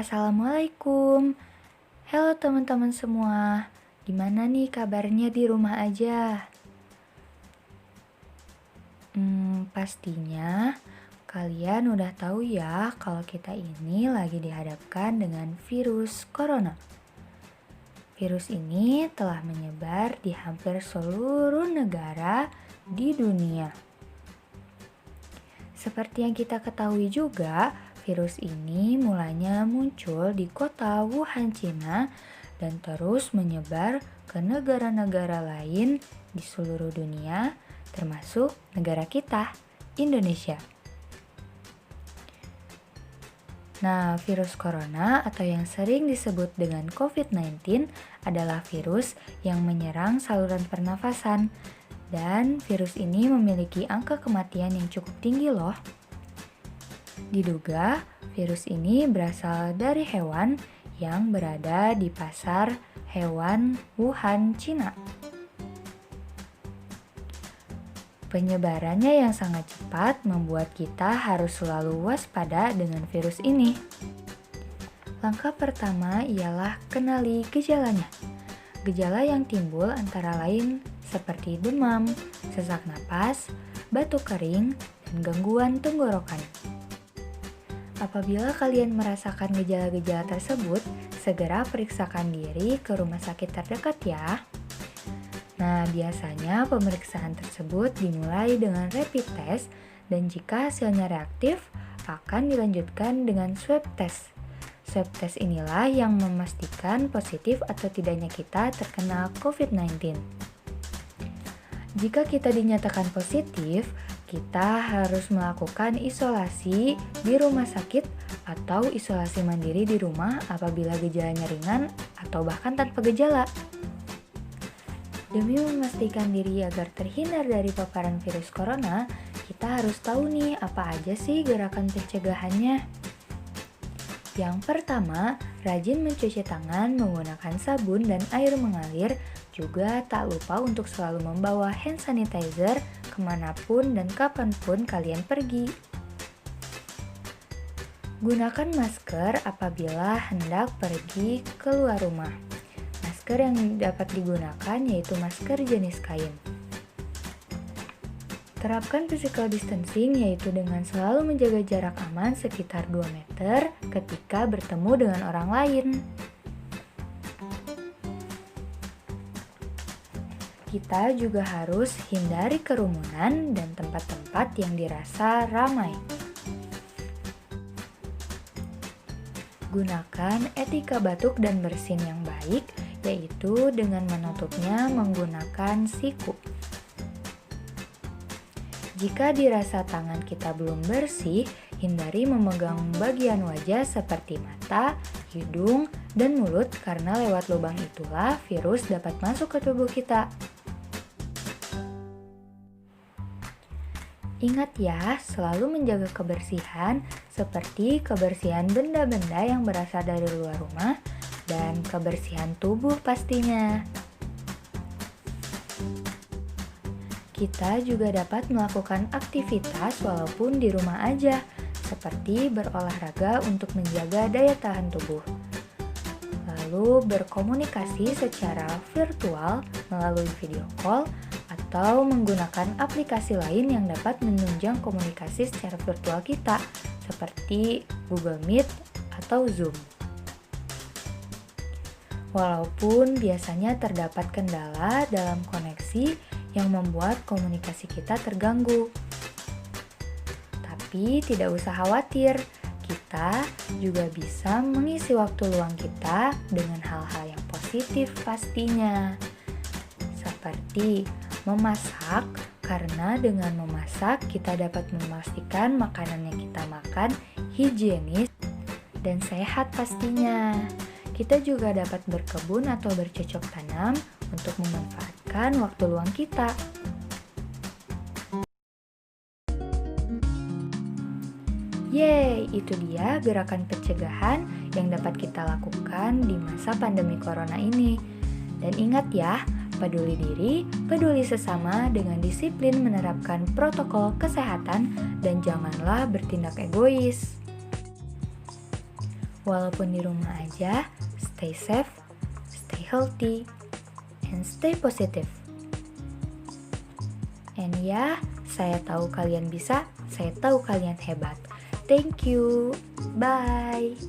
Assalamualaikum. Halo teman-teman semua. Gimana nih kabarnya di rumah aja? Pastinya kalian udah tahu ya kalau kita ini lagi dihadapkan dengan virus corona. Virus ini telah menyebar di hampir seluruh negara di dunia. Seperti yang kita ketahui juga, virus ini mulanya muncul di kota Wuhan, Cina, dan terus menyebar ke negara-negara lain di seluruh dunia, termasuk negara kita, Indonesia. Nah, virus corona atau yang sering disebut dengan COVID-19 adalah virus yang menyerang saluran pernafasan. Dan virus ini memiliki angka kematian yang cukup tinggi loh. Diduga virus ini berasal dari hewan yang berada di pasar hewan Wuhan, Cina. Penyebarannya yang sangat cepat membuat kita harus selalu waspada dengan virus ini. Langkah pertama ialah kenali gejalanya. Gejala yang timbul antara lain seperti demam, sesak napas, batuk kering, dan gangguan tenggorokan. Apabila kalian merasakan gejala-gejala tersebut, segera periksakan diri ke rumah sakit terdekat ya. Nah, biasanya pemeriksaan tersebut dimulai dengan rapid test dan jika hasilnya reaktif, akan dilanjutkan dengan swab test. Swab test inilah yang memastikan positif atau tidaknya kita terkena COVID-19. Jika kita dinyatakan positif, kita harus melakukan isolasi di rumah sakit atau isolasi mandiri di rumah apabila gejalanya ringan atau bahkan tanpa gejala. Demi memastikan diri agar terhindar dari paparan virus corona, kita harus tahu nih apa aja sih gerakan pencegahannya. Yang pertama, rajin mencuci tangan menggunakan sabun dan air mengalir, juga tak lupa untuk selalu membawa hand sanitizer kemanapun dan kapanpun kalian pergi. Gunakan masker apabila hendak pergi keluar rumah. Masker yang dapat digunakan yaitu masker jenis kain. Terapkan physical distancing yaitu dengan selalu menjaga jarak aman sekitar 2 meter ketika bertemu dengan orang lain. Kita juga harus hindari kerumunan dan tempat-tempat yang dirasa ramai. Gunakan etika batuk dan bersin yang baik, yaitu dengan menutupnya menggunakan siku. Jika dirasa tangan kita belum bersih, hindari memegang bagian wajah seperti mata, hidung, dan mulut karena lewat lubang itulah virus dapat masuk ke tubuh kita. Ingat ya, selalu menjaga kebersihan seperti kebersihan benda-benda yang berasal dari luar rumah dan kebersihan tubuh pastinya. Kita juga dapat melakukan aktivitas walaupun di rumah aja, seperti berolahraga untuk menjaga daya tahan tubuh. Lalu berkomunikasi secara virtual melalui video call atau menggunakan aplikasi lain yang dapat menunjang komunikasi secara virtual kita, seperti Google Meet atau Zoom. Walaupun biasanya terdapat kendala dalam koneksi yang membuat komunikasi kita terganggu. Tapi tidak usah khawatir, kita juga bisa mengisi waktu luang kita dengan hal-hal yang positif pastinya. Seperti memasak, karena dengan memasak kita dapat memastikan makanan yang kita makan higienis dan sehat pastinya. Kita juga dapat berkebun atau bercocok tanam untuk memanfaatkan waktu luang kita. Yeay, itu dia gerakan pencegahan yang dapat kita lakukan di masa pandemi corona ini. Dan ingat ya, peduli diri, peduli sesama dengan disiplin menerapkan protokol kesehatan dan janganlah bertindak egois. Walaupun di rumah aja, stay safe, stay healthy, and stay positive. And ya, saya tahu kalian bisa, saya tahu kalian hebat. Thank you. Bye.